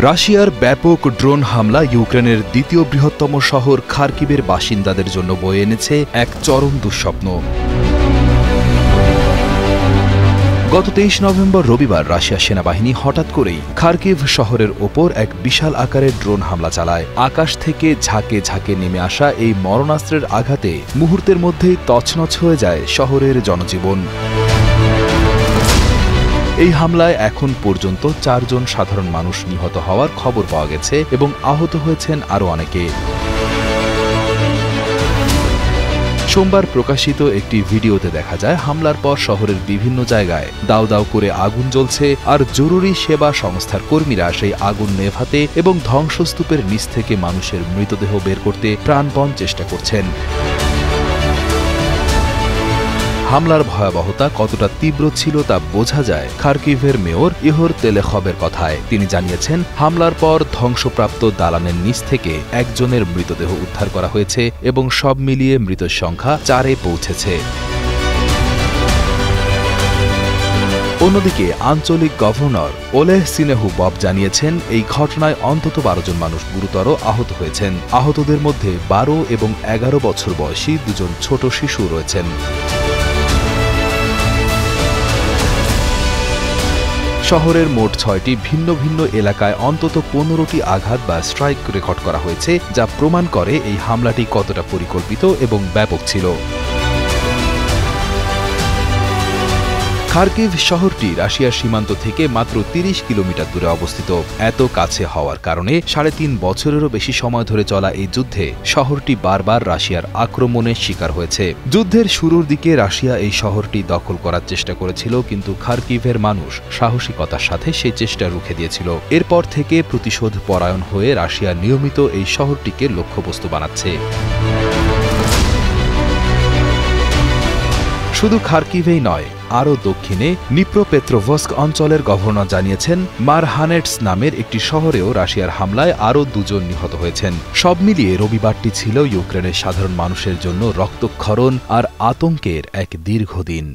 রাশিয়ার ব্যাপক ড্রোন হামলা ইউক্রেনের দ্বিতীয় বৃহত্তম শহর খার্কিভের বাসিন্দাদের জন্য বয়ে এনেছে এক চরম দুঃস্বপ্ন। গত ২৩ নভেম্বর রবিবার রাশিয়া সেনাবাহিনী হঠাৎ করেই খার্কিভ শহরের ওপর এক বিশাল আকারের ড্রোন হামলা চালায়। আকাশ থেকে ঝাঁকে ঝাঁকে নেমে আসা এই মরণাস্ত্রের আঘাতে মুহূর্তের মধ্যেই তছনছ হয়ে যায় শহরের জনজীবন। এই হামলায় এখন পর্যন্ত ৪ জন সাধারণ মানুষ নিহত হওয়ার খবর পাওয়া গেছে এবং আহত হয়েছেন আরও অনেকে। সোমবার প্রকাশিত একটি ভিডিওতে দেখা যায় হামলার পর শহরের বিভিন্ন জায়গায় দাউ দাউ করে আগুন জ্বলছে, আর জরুরি সেবা সংস্থার কর্মীরা সেই আগুন নেভাতে এবং ধ্বংসস্তূপের নিচ থেকে মানুষের মৃতদেহ বের করতে প্রাণপণ চেষ্টা করছেন। হামলার ভয়াবহতা কতটা তীব্র ছিল তা বোঝা যায় খার্কিভের মেয়র ইহোর তেলেখভের কথায়। তিনি জানিয়েছেন, হামলার পর ধ্বংসপ্রাপ্ত দালানের নিচ থেকে একজনের মৃতদেহ উদ্ধার করা হয়েছে এবং সব মিলিয়ে মৃতের সংখ্যা ৪-এ পৌঁছেছে। অন্যদিকে আঞ্চলিক গভর্নর ওলেহ সিনেহুবভ জানিয়েছেন, এই ঘটনায় অন্তত ১২ জন মানুষ গুরুতর আহত হয়েছেন। আহতদের মধ্যে ১২ এবং ১১ বছর বয়সী ২ জন ছোট শিশু রয়েছেন। শহরের মোট ৬টি ভিন্ন ভিন্ন এলাকায় অন্তত ১৫টি আঘাত বা স্ট্রাইক রেকর্ড করা হয়েছে, যা প্রমাণ করে এই হামলাটি কতটা পরিকল্পিত এবং ব্যাপক ছিল। খার্কিভ শহরটি রাশিয়ার সীমান্ত থেকে মাত্র ৩০ কিলোমিটার দূরে অবস্থিত। এত কাছে হওয়ার কারণে ৩.৫ বছরেরও বেশি সময় ধরে চলা এই যুদ্ধে শহরটি বারবার রাশিয়ার আক্রমণের শিকার হয়েছে। যুদ্ধের শুরুর দিকে রাশিয়া এই শহরটি দখল করার চেষ্টা করেছিল, কিন্তু খার্কিভের মানুষ সাহসিকতার সাথে সেই চেষ্টা রুখে দিয়েছিল। এরপর থেকে প্রতিশোধ পরায়ণ হয়ে রাশিয়া নিয়মিত এই শহরটিকে লক্ষ্যবস্তু বানাচ্ছে। শুধু খার্কিভেই নয়, আরও দক্ষিণে নিপ্রোপেত্রোভস্ক অঞ্চলের গভর্নর জানিয়েছেন, মারহানেটস নামের একটি শহরেও রাশিয়ার হামলায় আরও ২ জন নিহত হয়েছেন। সব মিলিয়ে রবিবারটি ছিল ইউক্রেনের সাধারণ মানুষের জন্য রক্তক্ষরণ আর আতঙ্কের এক দীর্ঘ দিন।